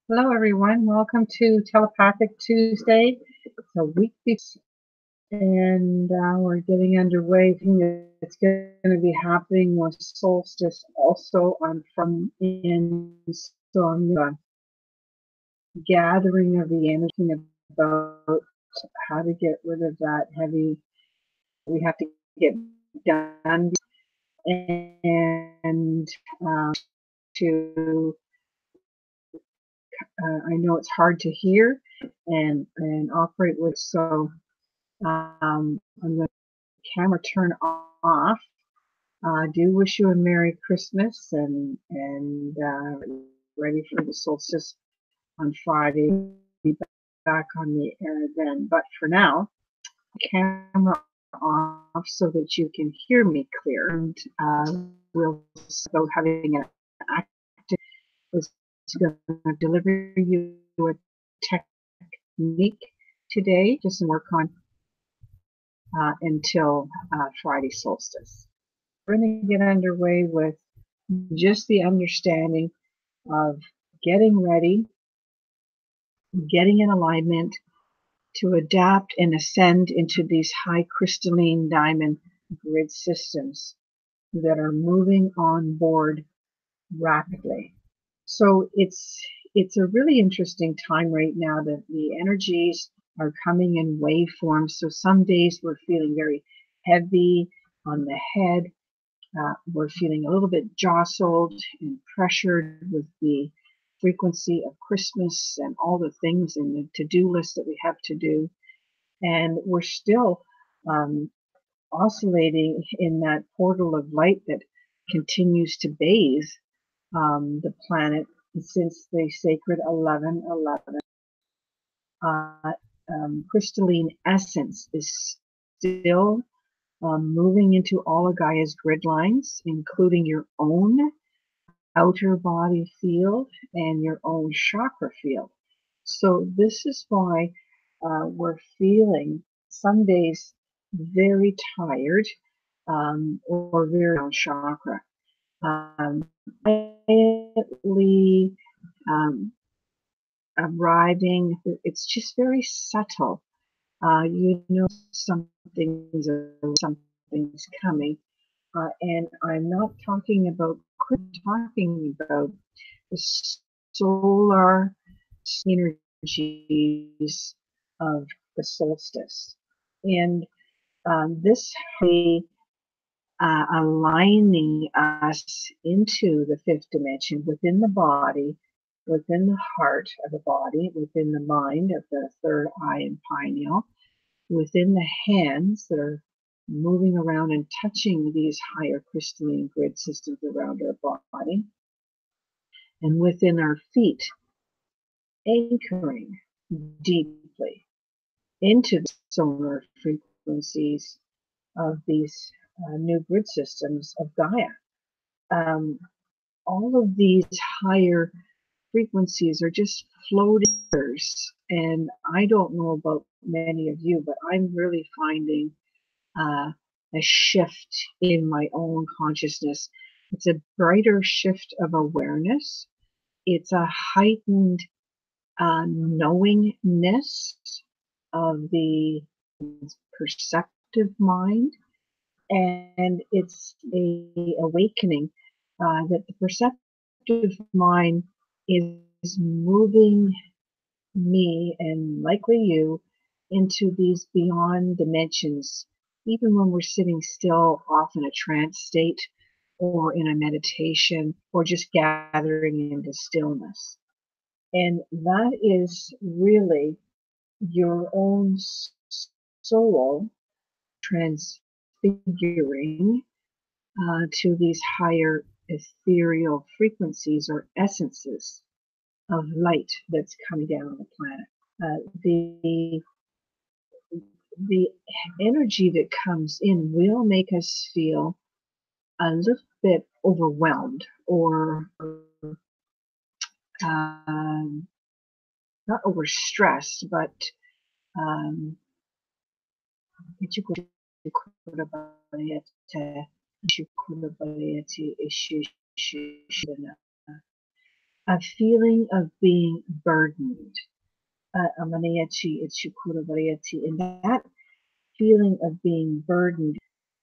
Hello, everyone. Welcome to Telepathic Tuesday. It's a week and we're getting underway. It's going to be happening with solstice also on from in so gathering of the energy about how to get rid of that heavy. We have to get done and to I know it's hard to hear and operate with. So I'm going to camera turn off. I do wish you a Merry Christmas and ready for the solstice on Friday. Be back on the air then. But for now, camera off so that you can hear me clear. And we'll go having an active is going to deliver you a technique today, just to work on until Friday solstice. We're going to get underway with just the understanding of getting ready, getting in alignment to adapt and ascend into these high crystalline diamond grid systems that are moving on board rapidly. So it's a really interesting time right now that the energies are coming in waveforms. So some days we're feeling very heavy on the head. We're feeling a little bit jostled and pressured with the frequency of Christmas and all the things in the to-do list that we have to do. And we're still oscillating in that portal of light that continues to bathe the planet since the sacred 1111. Crystalline essence is still moving into all of Gaia's grid lines, including your own outer body field and your own chakra field. So this is why we're feeling some days very tired or very on chakra. Quietly arriving, it's just very subtle. You know something's coming. And I'm not talking about the solar energies of the solstice. And this aligning us into the fifth dimension within the body, within the heart of the body, within the mind of the third eye and pineal, within the hands that are moving around and touching these higher crystalline grid systems around our body, and within our feet, anchoring deeply into the solar frequencies of these new grid systems of Gaia. All of these higher frequencies are just floaters, and I don't know about many of you, but I'm really finding a shift in my own consciousness. It's a brighter shift of awareness. It's a heightened knowingness of the perceptive mind, and it's a awakening that the perceptive mind is moving me and likely you into these beyond dimensions, even when we're sitting still off in a trance state or in a meditation or just gathering into stillness. And that is really your own soul transfiguring to these higher ethereal frequencies or essences of light that's coming down on the planet. The energy that comes in will make us feel a little bit overwhelmed or not overstressed, but um, a feeling of being burdened. And that feeling of being burdened,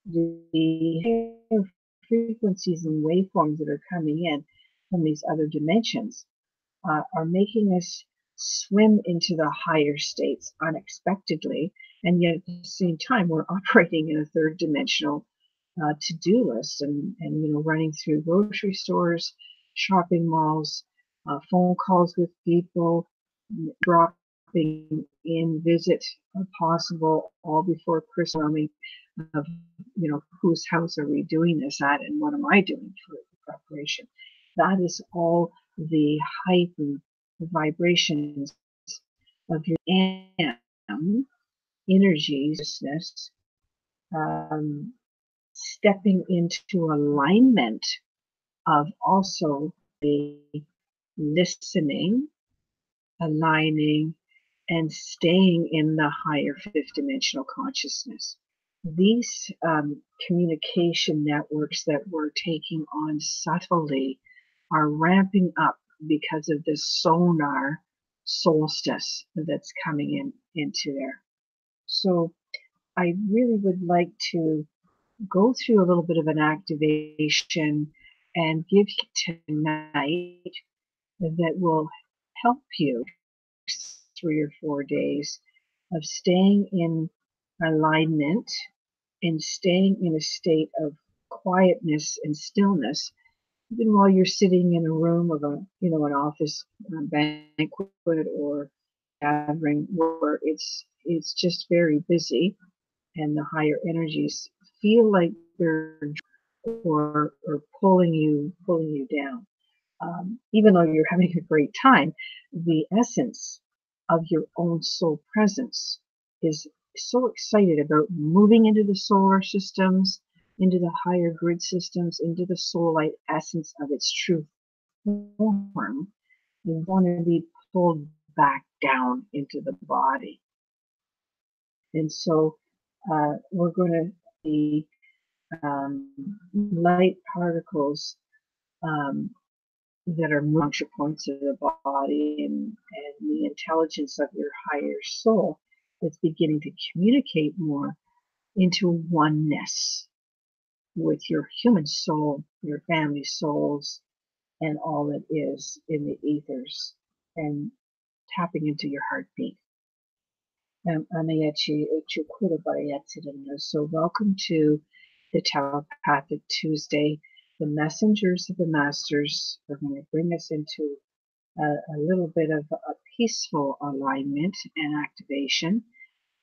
the higher frequencies and waveforms that are coming in from these other dimensions are making us swim into the higher states unexpectedly, and yet at the same time we're operating in a third dimensional to-do list, and running through grocery stores, shopping malls, phone calls with people, dropping in visit possible all before Christmas, of whose house are we doing this at and what am I doing for the preparation. That is all the heightened vibrations of your am energies, um, stepping into alignment of also the listening, aligning, and staying in the higher fifth dimensional consciousness. These communication networks that we're taking on subtly are ramping up because of this sonar solstice that's coming into there. So I really would like to go through a little bit of an activation and give you tonight that will help you 3 or 4 days of staying in alignment and staying in a state of quietness and stillness, even while you're sitting in a room of an office banquet or gathering where it's just very busy and the higher energies feel like they're or pulling you down. Even though you're having a great time, the essence of your own soul presence is so excited about moving into the solar systems, into the higher grid systems, into the soul light essence of its true form. You want to be pulled back down into the body. And so we're going to be light particles um, that are puncture points of the body, and the intelligence of your higher soul that's beginning to communicate more into oneness with your human soul, your family souls, and all that is in the ethers, and tapping into your heartbeat. So welcome to the Telepathic Tuesday. The messengers of the masters are going to bring us into a little bit of a peaceful alignment and activation,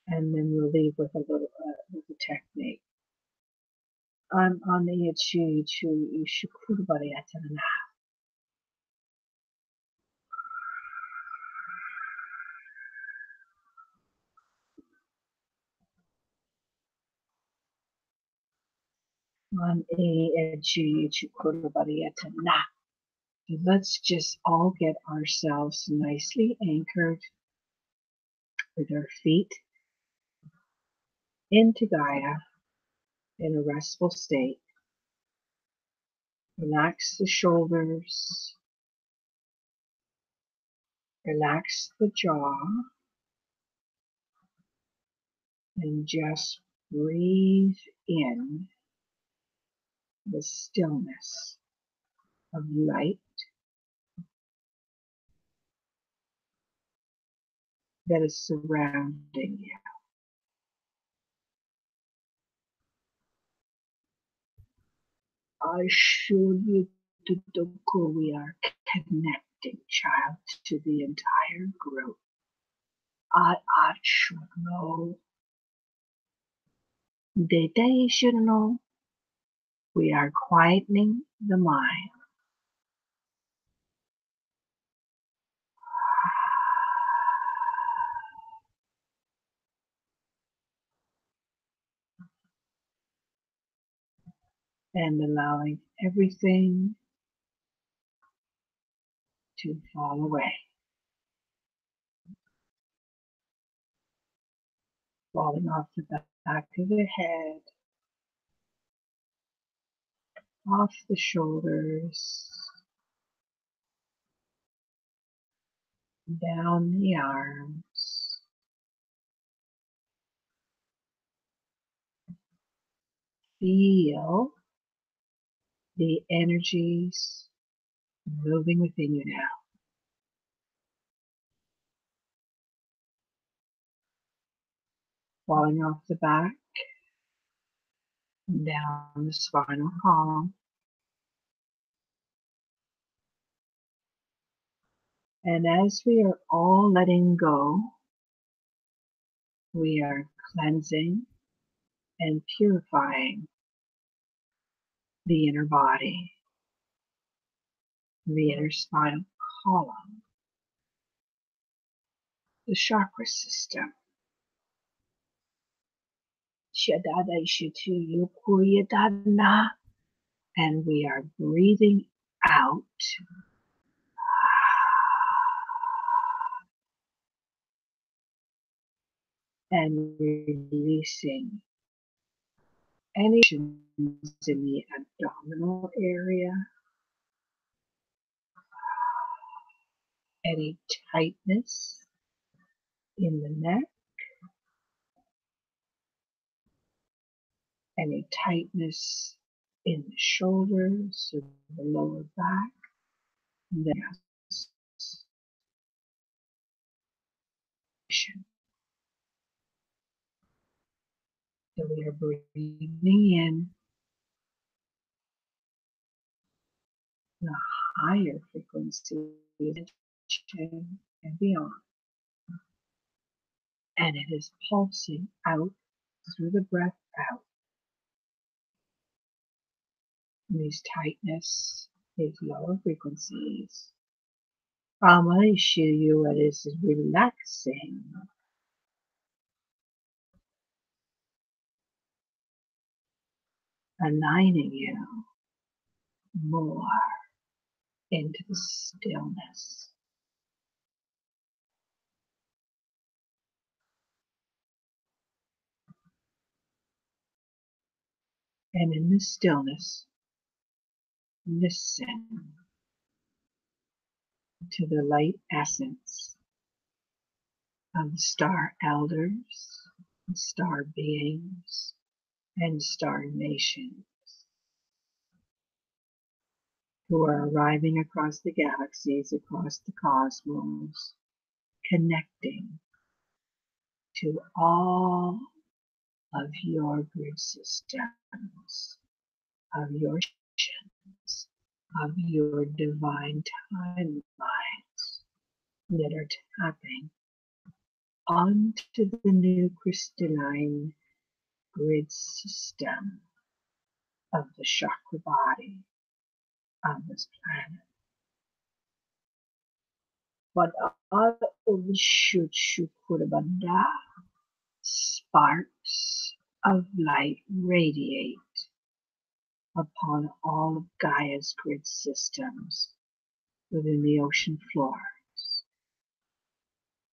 and then we'll leave with a little with a technique. I'm on the Let's just all get ourselves nicely anchored with our feet into Gaia in a restful state. Relax the shoulders, relax the jaw, and just breathe in the stillness of light that is surrounding you. I assure you, Dodoko, we are connecting, child, to the entire group. I should know. They should know. We are quietening the mind. And allowing everything to fall away. Falling off the back of the head, off the shoulders, down the arms. Feel the energies moving within you now. Falling off the back, down the spinal column. And as we are all letting go, we are cleansing and purifying the inner body, the inner spinal column, the chakra system. And we are breathing out and releasing any tensions in the abdominal area, any tightness in the neck, any tightness in the shoulders or the lower back, the so we are breathing in the higher frequencies and beyond. And it is pulsing out through the breath out. These tightness, these lower frequencies. You it is relaxing. Aligning you more into the stillness. And in the stillness, listen to the light essence of the star elders, star beings, and star nations who are arriving across the galaxies, across the cosmos, connecting to all of your grid systems, of your missions, of your divine timelines that are tapping onto the new crystalline grid system of the chakra body on this planet. But all of the Shukurabanda sparks of light radiate upon all of Gaia's grid systems within the ocean floor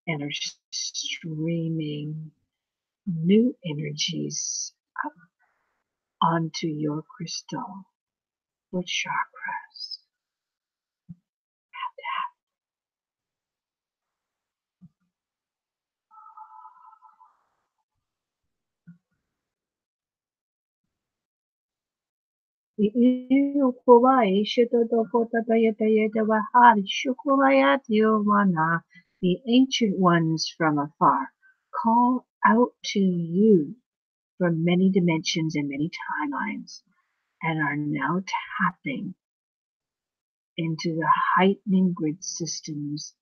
and are streaming new energies up onto your crystal root chakras. The ancient ones from afar call out to you from many dimensions and many timelines and are now tapping into the heightening grid systems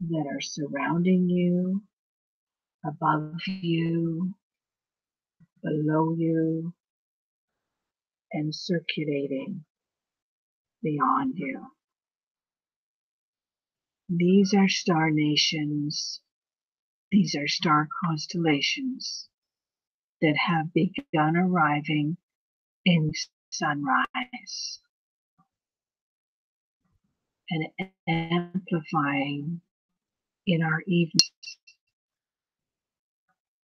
that are surrounding you, above you, below you, and circulating beyond you. These are star nations, these are star constellations that have begun arriving in sunrise and amplifying in our evenings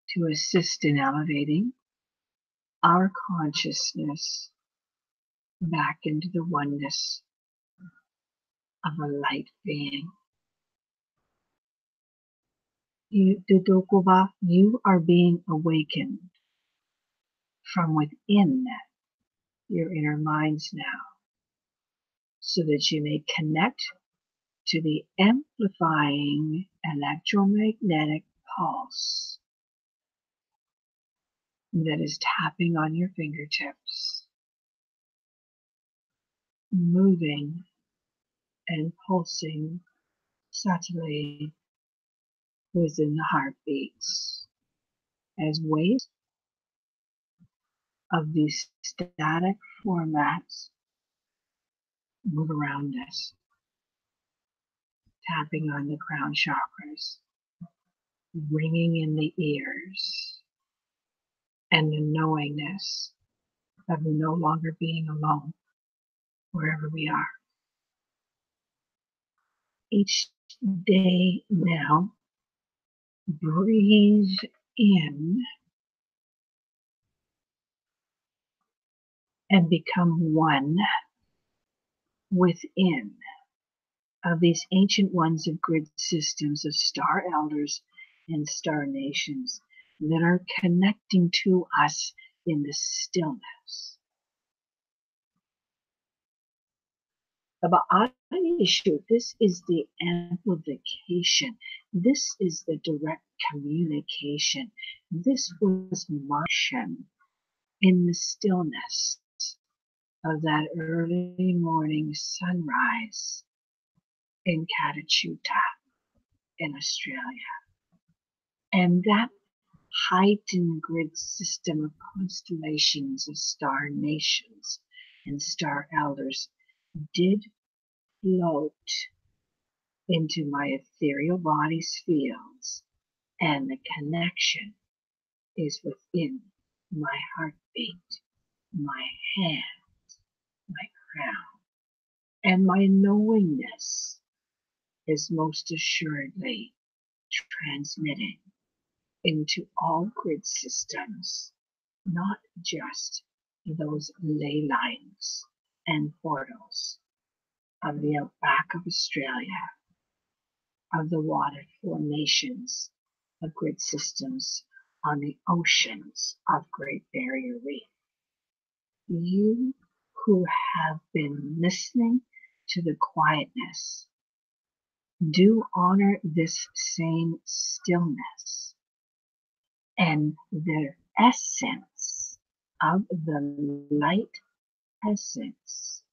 to assist in elevating our consciousness back into the oneness of a light being. You are being awakened from within your inner minds now, so that you may connect to the amplifying electromagnetic pulse that is tapping on your fingertips, moving and pulsing subtly within the heartbeats as waves of these static formats move around us, tapping on the crown chakras, ringing in the ears, and the knowingness of no longer being alone wherever we are. Each day now, breathe in and become one within of these ancient ones of grid systems of star elders and star nations that are connecting to us in the stillness. This is the amplification. This is the direct communication. This was Martian in the stillness of that early morning sunrise in Catachuta in Australia. And that heightened grid system of constellations of star nations and star elders did float into my ethereal body's fields, and the connection is within my heartbeat, my hand, my crown, and my knowingness is most assuredly transmitting into all grid systems, not just those ley lines and portals of the outback of Australia, of the water formations of grid systems on the oceans of Great Barrier Reef. You who have been listening to the quietness, do honor this same stillness and the essence of the light essence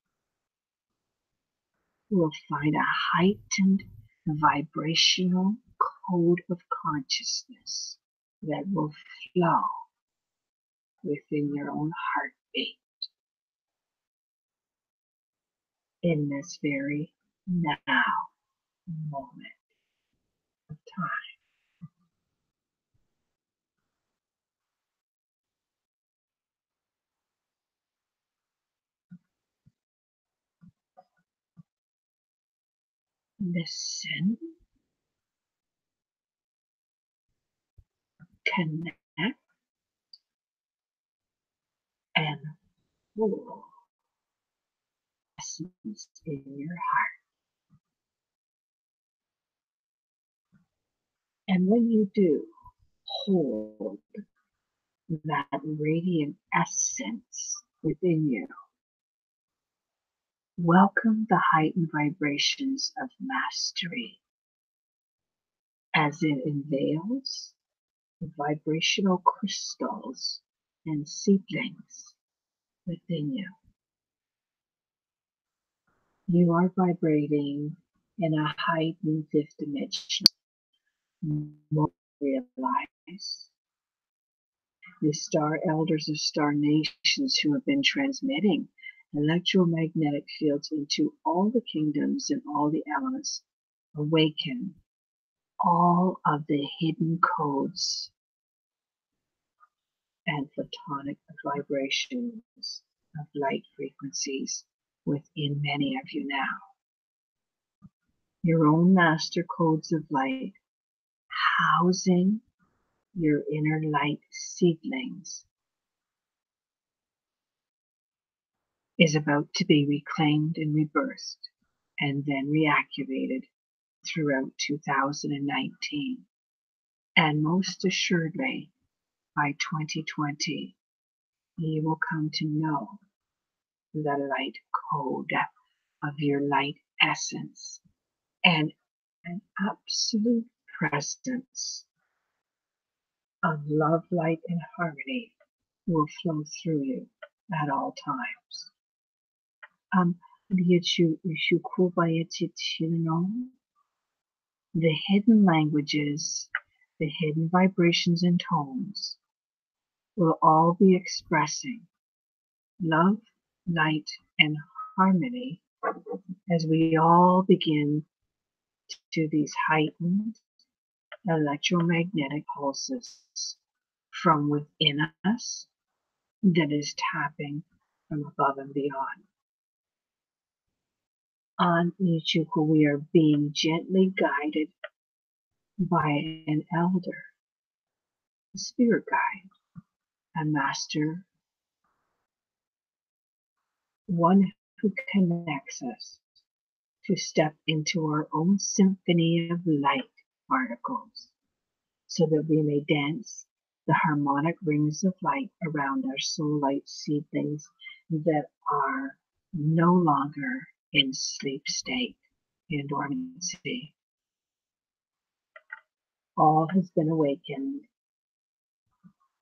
will find a heightened vibrational code of consciousness that will flow within your own heartbeat in this very now moment of time. Listen, connect, and hold essence in your heart. And when you do, hold that radiant essence within you. Welcome the heightened vibrations of mastery as it unveils the vibrational crystals and seedlings within you. You are vibrating in a heightened fifth dimension. More realize the star elders of star nations who have been transmitting electromagnetic fields into all the kingdoms and all the elements awaken all of the hidden codes and photonic vibrations of light frequencies within many of you now. Your own master codes of light housing your inner light seedlings is about to be reclaimed and rebirthed and then reactivated throughout 2019. And most assuredly, by 2020, you will come to know the light code of your light essence, and an absolute presence of love, light, and harmony will flow through you at all times. The hidden languages, the hidden vibrations and tones will all be expressing love, light, and harmony as we all begin to these heightened electromagnetic pulses from within us that is tapping from above and beyond. On Nichuku, we are being gently guided by an elder, a spirit guide, a master, one who connects us to step into our own symphony of light particles so that we may dance the harmonic rings of light around our soul light seedlings that are no longer in sleep state, in dormancy. All has been awakened.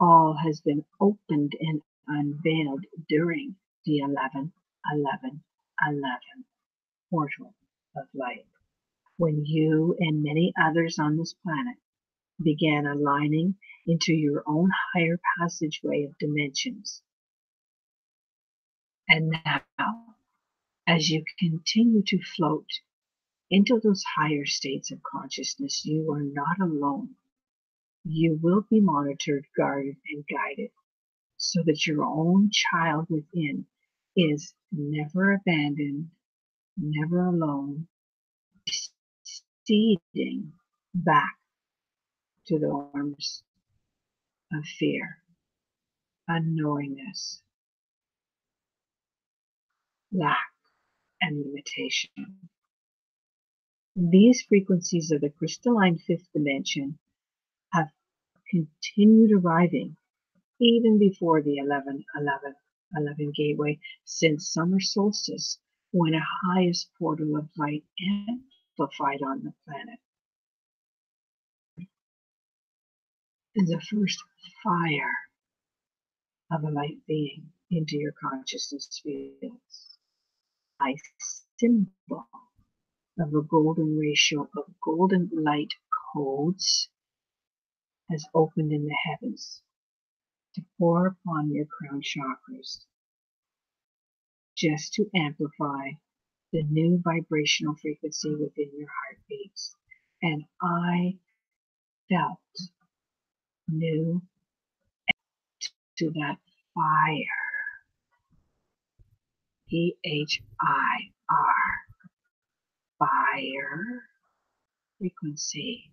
All has been opened and unveiled during the 11-11-11 portal of light, when you and many others on this planet began aligning into your own higher passageway of dimensions. And now, as you continue to float into those higher states of consciousness, you are not alone. You will be monitored, guarded, and guided so that your own child within is never abandoned, never alone, receding back to the arms of fear, unknowingness, lack, and limitation. These frequencies of the crystalline fifth dimension have continued arriving even before the 11-11-11 gateway since summer solstice, when a highest portal of light amplified on the planet. The first fire of a light being into your consciousness fields. A symbol of a golden ratio of golden light codes has opened in the heavens to pour upon your crown chakras, just to amplify the new vibrational frequency within your heartbeats. And I felt new to that fire, P-H-I-R, fire frequency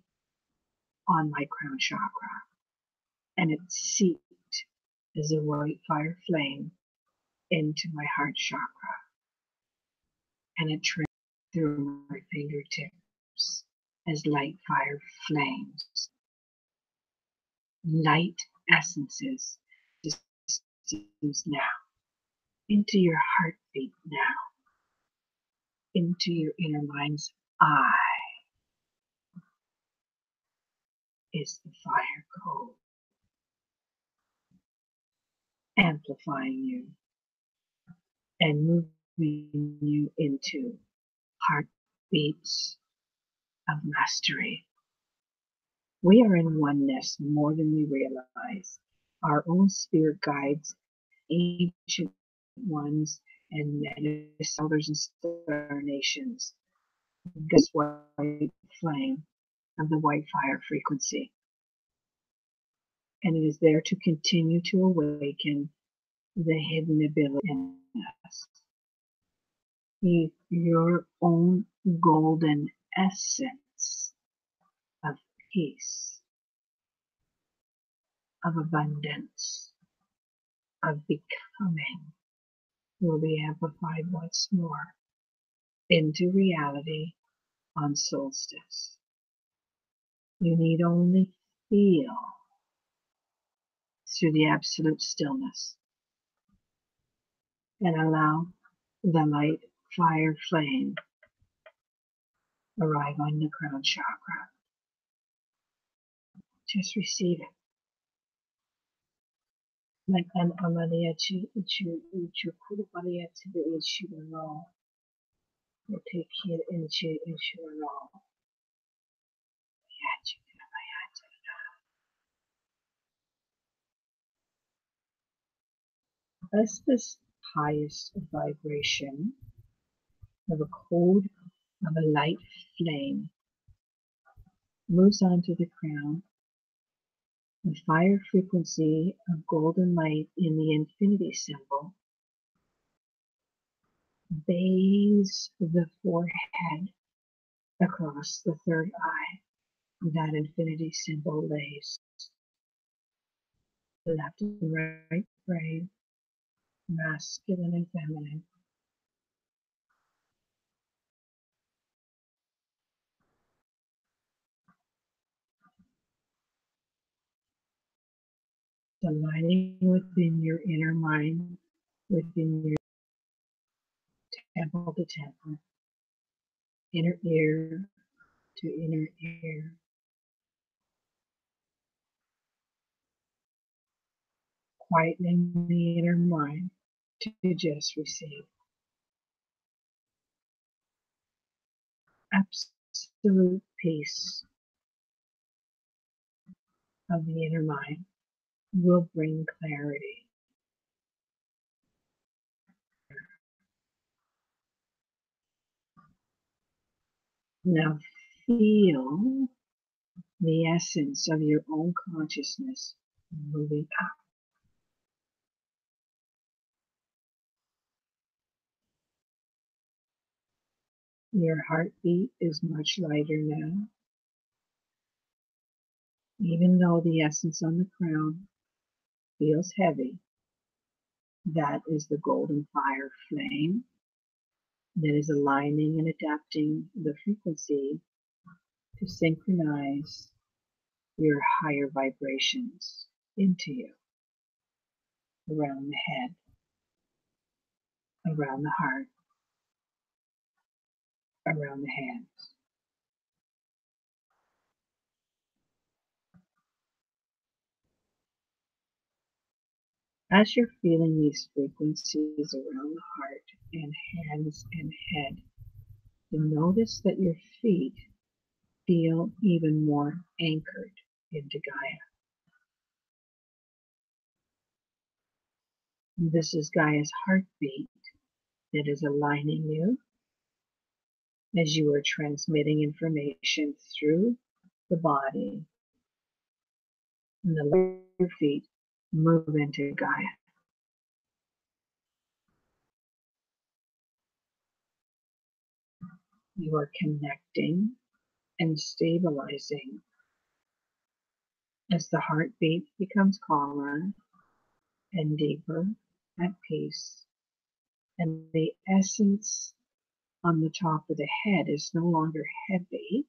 on my crown chakra. And it seeped as a white fire flame into my heart chakra. And it trailed through my fingertips as light fire flames. Light essences diffuse now into your heartbeat now, into your inner mind's eye is the fire code, amplifying you and moving you into heartbeats of mastery. We are in oneness more than we realize. Our own spirit guides, ancient ones, and medicine elders and star nations. This white flame of the white fire frequency. And it is there to continue to awaken the hidden ability in us. Your own golden essence of peace, of abundance, of becoming will be amplified once more into reality on solstice. You need only feel through the absolute stillness and allow the light fire flame arrive on the crown chakra. Just receive it. Like an amalia to kurubaya to the Ishurano. You take it into Ishurano. As this highest vibration of a code of a light flame moves onto the crown, the fire frequency of golden light in the infinity symbol bathes the forehead across the third eye. That infinity symbol lays left and right brain, masculine and feminine. Aligning within your inner mind, within your temple to temple, inner ear to inner ear, quietening the inner mind to just receive. Absolute peace of the inner mind will bring clarity. Now feel the essence of your own consciousness moving up. Your heartbeat is much lighter now, even though the essence on the crown feels heavy. That is the golden fire flame that is aligning and adapting the frequency to synchronize your higher vibrations into you, around the head, around the heart, around the hands. As you're feeling these frequencies around the heart and hands and head, you notice that your feet feel even more anchored into Gaia. This is Gaia's heartbeat that is aligning you as you are transmitting information through the body, and the lower feet move into Gaia. You are connecting and stabilizing as the heartbeat becomes calmer and deeper at peace, and the essence on the top of the head is no longer heavy,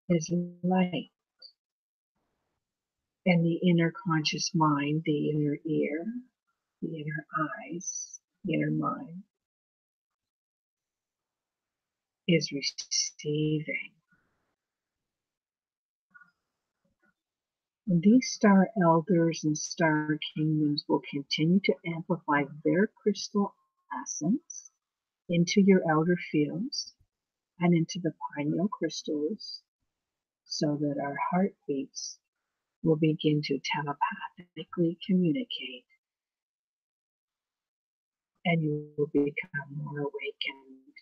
is light. And the inner conscious mind, the inner ear, the inner eyes, the inner mind is receiving. And these star elders and star kingdoms will continue to amplify their crystal essence into your outer fields and into the pineal crystals, so that our heartbeats will begin to telepathically communicate, and you will become more awakened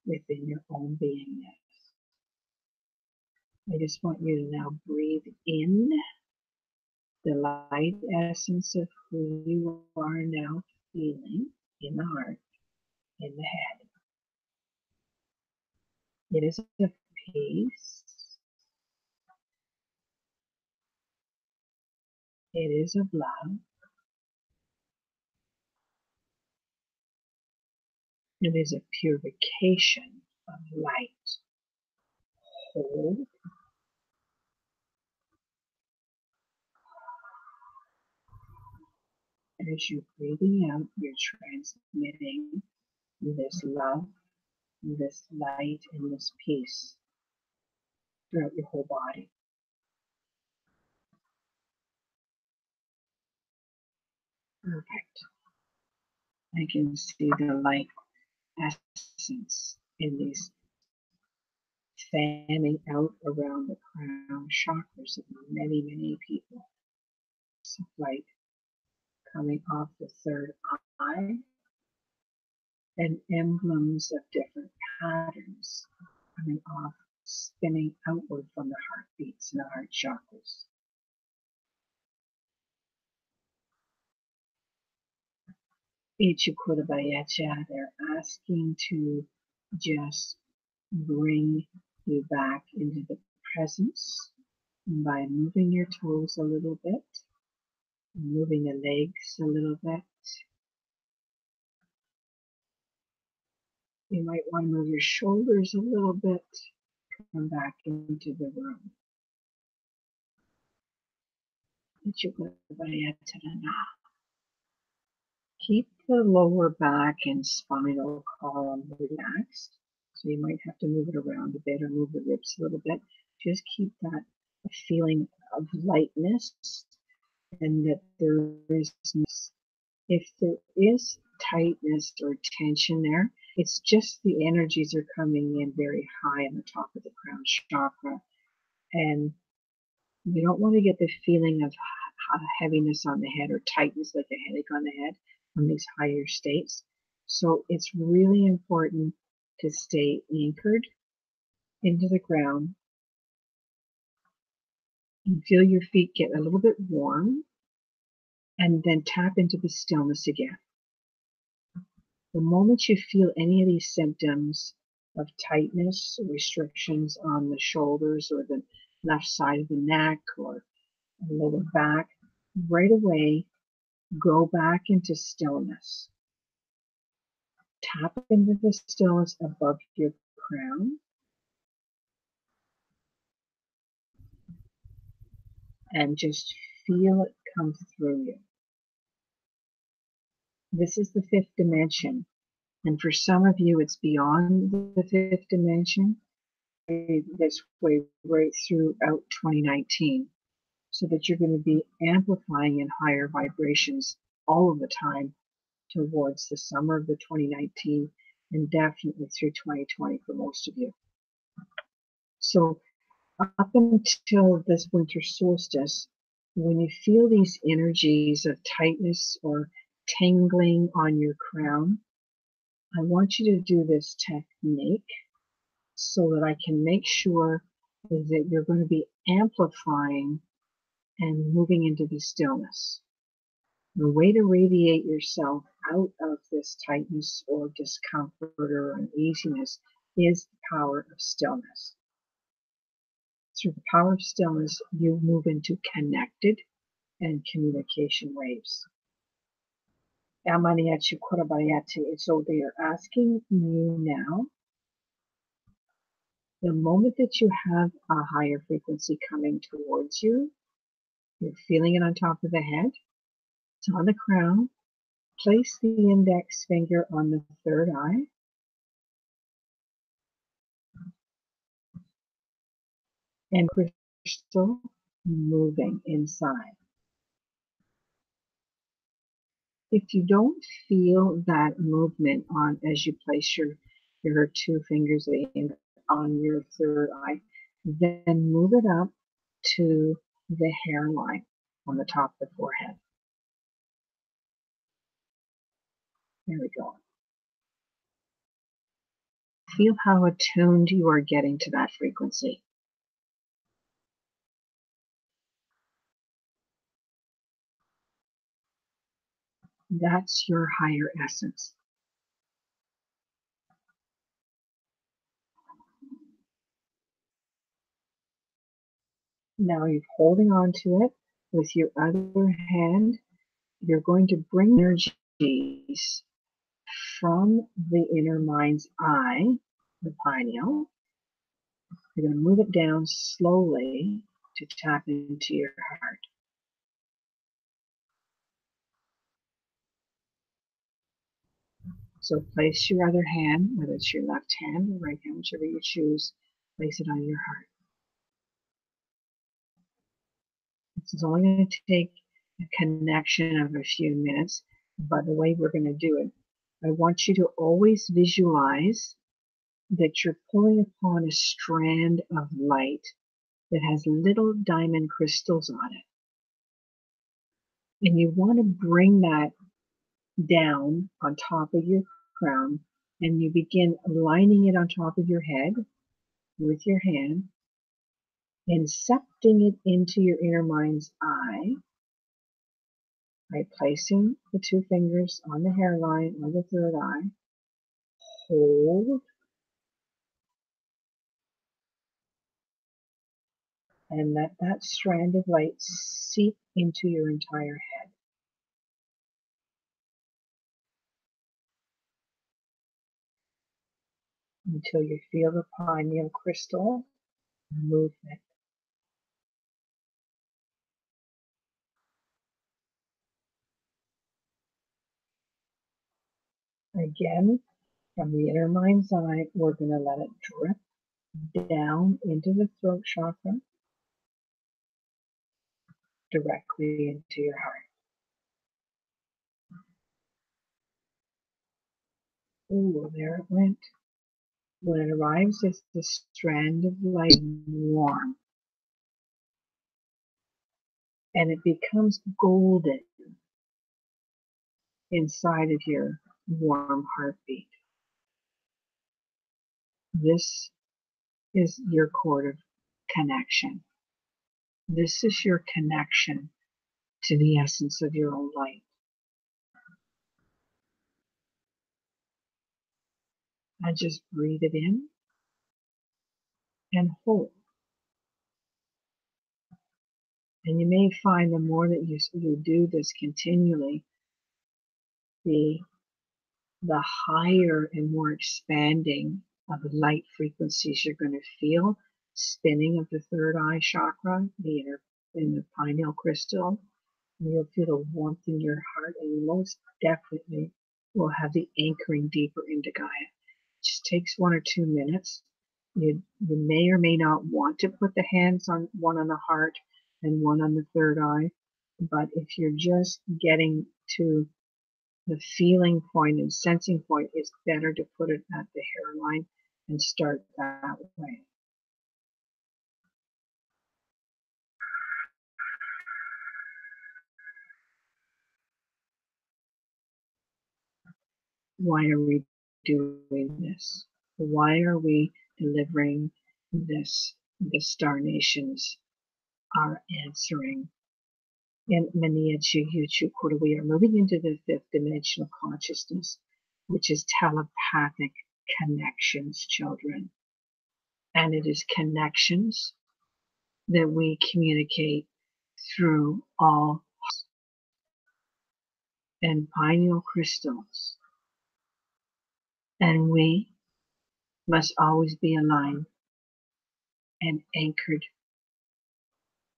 within your own beingness. I just want you to now breathe in the light essence of who you are now feeling in the heart, in the head. It is of peace. It is of love. It is a purification of light. Hold As you're breathing out, you're transmitting this love, this light, and this peace throughout your whole body. Perfect. I can see the light essence in these fanning out around the crown chakras of many, many people. Some light coming off the third eye and emblems of different patterns coming off, spinning outward from the heartbeats and the heart chakras. Ichukurabayacha, they're asking to just bring you back into the presence by moving your toes a little bit, moving the legs a little bit. You might want to move your shoulders a little bit, come back into the room. Keep the lower back and spinal column relaxed. So you might have to move it around a bit or move the ribs a little bit. Just keep that feeling of lightness and that there is, if there is tightness or tension there, it's just the energies are coming in very high on the top of the crown chakra. And you don't want to get the feeling of heaviness on the head or tightness like a headache on the head on these higher states. So it's really important to stay anchored into the ground and feel your feet get a little bit warm and then tap into the stillness again. The moment you feel any of these symptoms of tightness or restrictions on the shoulders or the left side of the neck or the lower back, right away go back into stillness. Tap into the stillness above your crown and just feel it come through you. This is the fifth dimension, and for some of you it's beyond the fifth dimension, this way right throughout 2019, so that you're going to be amplifying in higher vibrations all of the time towards the summer of the 2019 and definitely through 2020 for most of you. So up until this winter solstice, when you feel these energies of tightness or tingling on your crown, I want you to do this technique so that I can make sure that you're going to be amplifying and moving into the stillness. The way to radiate yourself out of this tightness or discomfort or uneasiness is the power of stillness. Through the power of stillness, you move into connected and communication waves. Amaniachi Kurabayati. So they are asking you now, the moment that you have a higher frequency coming towards you, you're feeling it on top of the head, it's on the crown, place the index finger on the third eye, and crystal moving inside. If you don't feel that movement on as you place your two fingers on your third eye, then move it up to the hairline on the top of the forehead. There we go. Feel how attuned you are getting to that frequency. That's your higher essence. Now you're holding on to it with your other hand. You're going to bring energies from the inner mind's eye, the pineal. You're going to move it down slowly to tap into your heart. So place your other hand, whether it's your left hand or right hand, whichever you choose, place it on your heart. This is only going to take a connection of a few minutes, but the way we're going to do it, I want you to always visualize that you're pulling upon a strand of light that has little diamond crystals on it. And you want to bring that down on top of your crown, and you begin lining it on top of your head with your hand, incepting it into your inner mind's eye by placing the two fingers on the hairline or the third eye. Hold and let that strand of light seep into your entire head until you feel the pineal crystal movement. Again, from the inner mind's eye, we're going to let it drip down into the throat chakra, directly into your heart. Ooh, there it went. When it arrives, it's the strand of light warm, and it becomes golden inside of your warm heartbeat. This is your cord of connection. This is your connection to the essence of your own light. And just breathe it in and hold. And you may find the more that you do this continually, the higher and more expanding of the light frequencies you're going to feel, spinning of the third eye chakra, in the pineal crystal. And you'll feel the warmth in your heart, and you most definitely will have the anchoring deeper into Gaia. It just takes 1 or 2 minutes. You may or may not want to put the hands on one on the heart and one on the third eye, but if you're just getting to the feeling point and sensing point, it's better to put it at the hairline and start that way. Why are we doing this? Why are we delivering this? The star nations are answering. And Mania Yuchu Kuru, we are moving into the fifth dimensional consciousness, which is telepathic connections, children. And it is connections that we communicate through all and pineal crystals. And we must always be aligned and anchored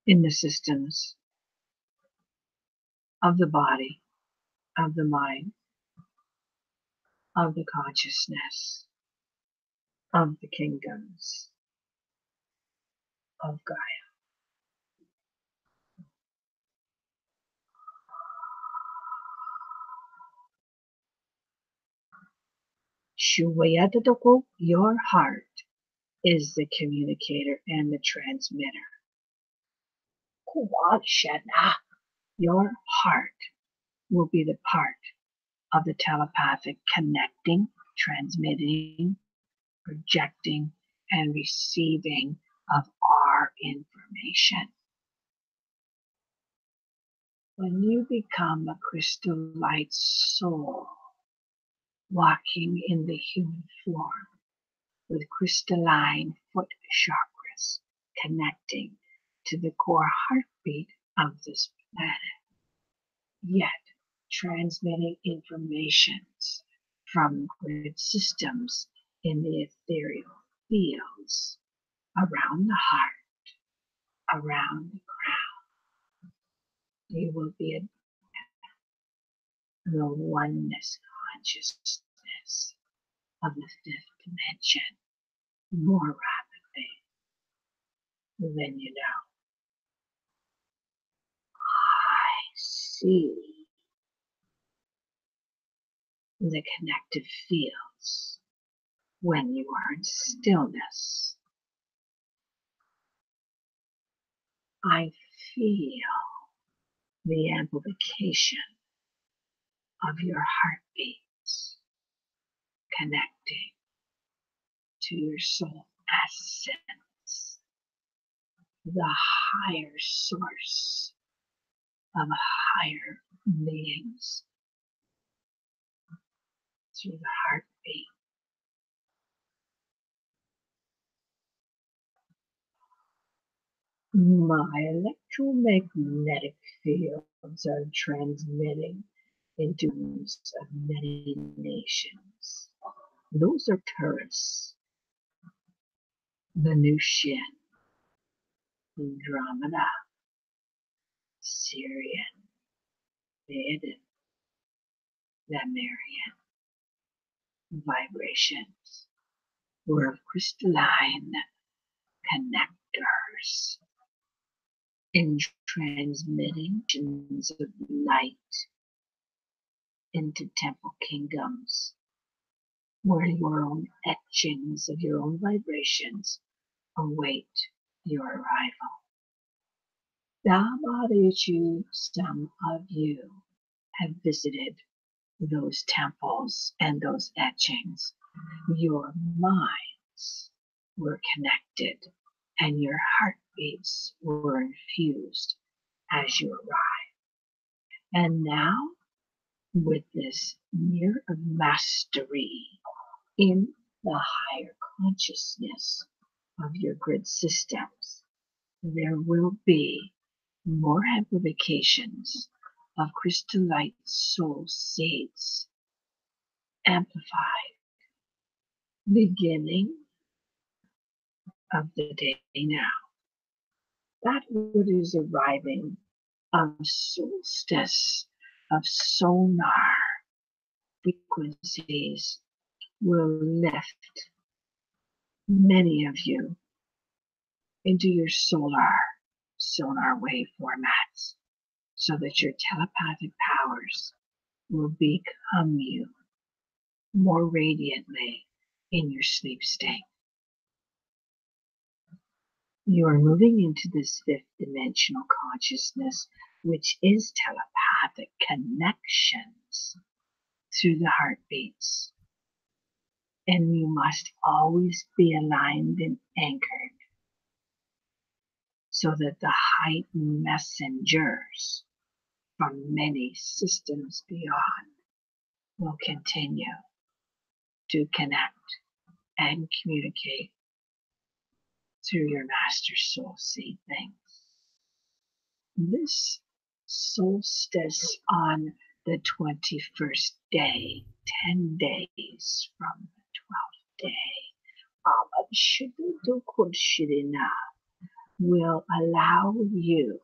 in the systems of the body, of the mind, of the consciousness, of the kingdoms of Gaia. Shuvayatadoko, your heart is the communicator and the transmitter. Kuwalshana, your heart will be the part of the telepathic connecting, transmitting, projecting, and receiving of our information. When you become a crystallite soul, walking in the human form, with crystalline foot chakras connecting to the core heartbeat of this planet, yet transmitting informations from grid systems in the ethereal fields around the heart, around the crown. You will be the oneness consciousness consciousness of the fifth dimension more rapidly than you know. I see the connective fields when you are in stillness. I feel the amplification of your heartbeats connecting to your soul essence, the higher source of higher beings through the heartbeat. My electromagnetic fields are transmitting into of many nations. Those are tourists. Venusian, Andromeda, Syrian, Theoden, Lemurian vibrations were of crystalline connectors in transmitting of light into temple kingdoms where your own etchings of your own vibrations await your arrival. Some of you have visited those temples and those etchings. Your minds were connected and your heartbeats were infused as you arrived. And now, with this year of mastery in the higher consciousness of your grid systems, there will be more amplifications of crystallite soul seeds amplified beginning of the day now. That what is arriving of solstice of sonar frequencies will lift many of you into your sonar wave formats so that your telepathic powers will become you more radiantly in your sleep state. You are moving into this fifth dimensional consciousness, which is telepathic connections through the heartbeats. And you must always be aligned and anchored so that the heightened messengers from many systems beyond will continue to connect and communicate through your master soul seed things. This solstice on the 21st day, 10 days from the 12th day, will allow you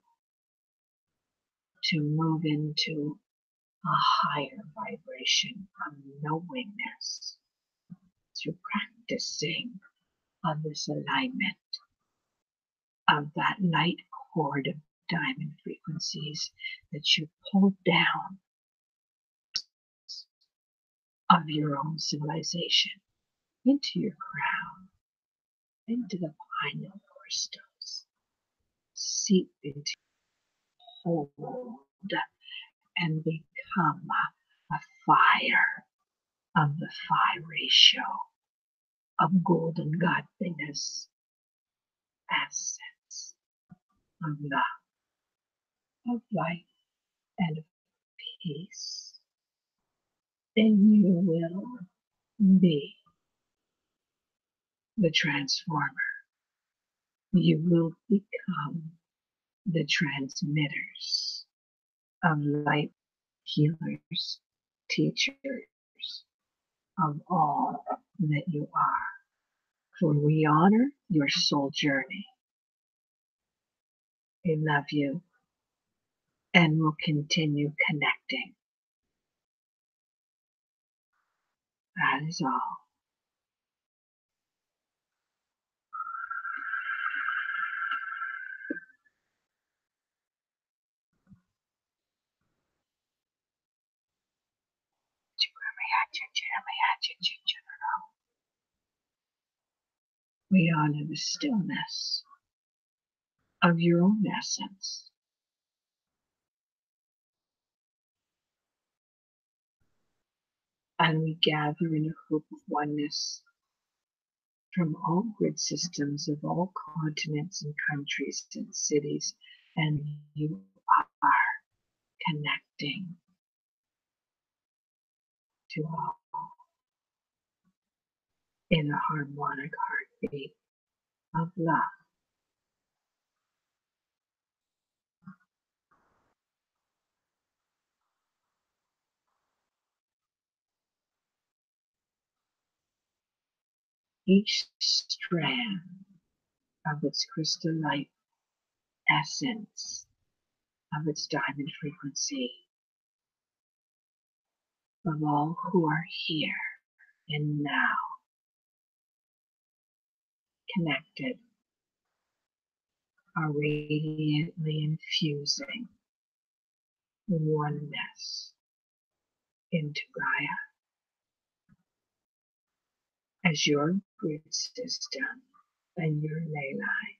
to move into a higher vibration of knowingness through practicing of this alignment of that light cord of diamond frequencies that you pull down of your own civilization into your crown, into the pineal crystals, seep into, hold, and become a fire of the phi ratio of golden godliness, essence of love, of light, and of peace. And you will be the transformer. You will become the transmitters of light, healers, teachers of all that you are. For we honor your soul journey. We love you and will continue connecting That is all. We honor the stillness of your own essence. And we gather in a group of oneness from all grid systems of all continents and countries and cities, and you are connecting to all in a harmonic heartbeat of love. Each strand of its crystalline essence, of its diamond frequency, of all who are here and now, connected, are radiantly infusing oneness into Gaia as your grid system and your ley line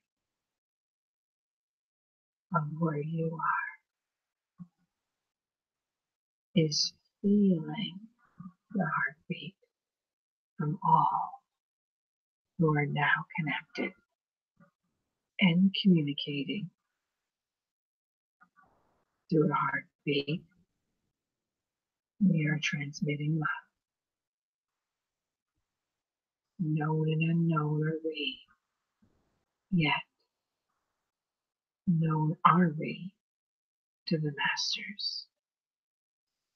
of where you are is feeling the heartbeat from all who are now connected and communicating through a heartbeat. We are transmitting love. Known and unknown are we, yet known are we to the masters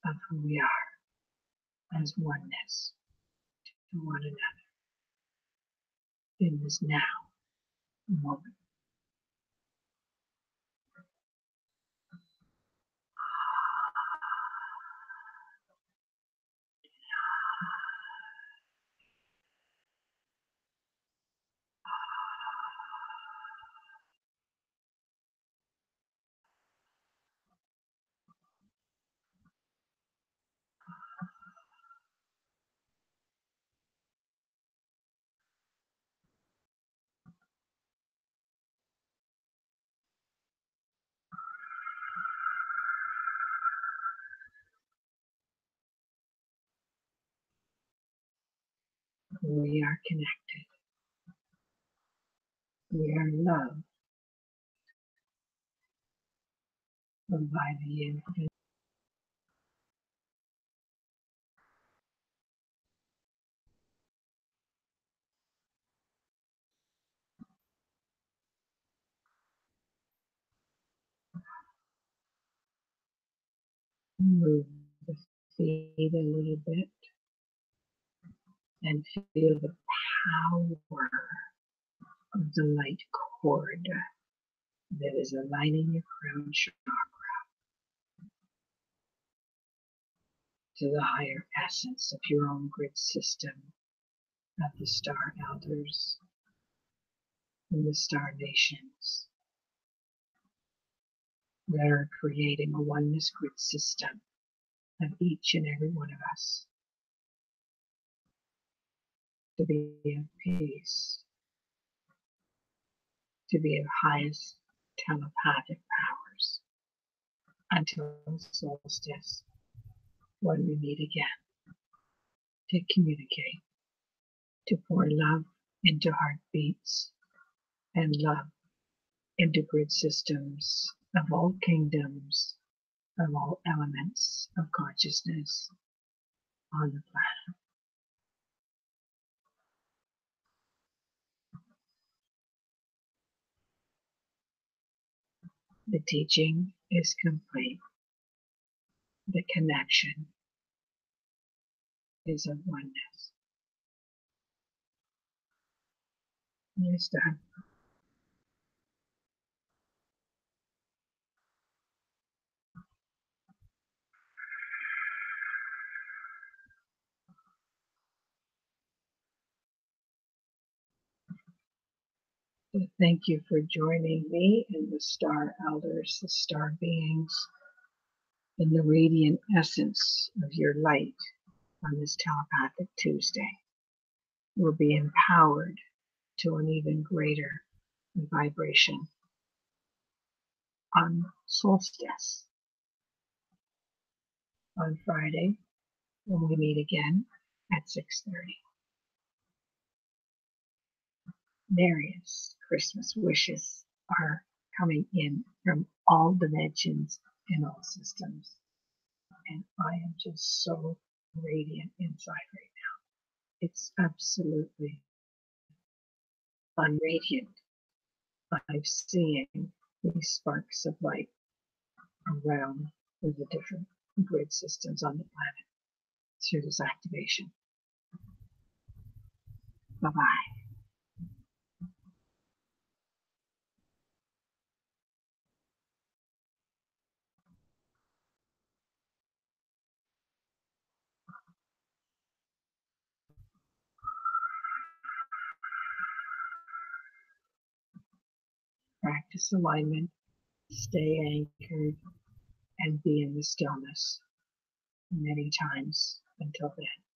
of who we are as oneness to one another in this now moment. We are connected. We are loved by the infinite. Move the feet a little bit and feel the power of the light cord that is aligning your crown chakra to the higher essence of your own grid system of the star elders and the star nations that are creating a oneness grid system of each and every one of us to be of peace, to be of highest telepathic powers until solstice when we meet again to communicate, to pour love into heartbeats and love into grid systems of all kingdoms, of all elements of consciousness on the planet. The teaching is complete. The connection is of oneness. It's done. Thank you for joining me and the star elders, the star beings, in the radiant essence of your light on this telepathic Tuesday. We'll be empowered to an even greater vibration on solstice on Friday when we meet again at 6:30. Various Christmas wishes are coming in from all dimensions and all systems. And I am just so radiant inside right now. It's absolutely unradiant. I'm seeing these sparks of light around the different grid systems on the planet through this activation. Bye-bye. Practice alignment, stay anchored, and be in the stillness many times until then.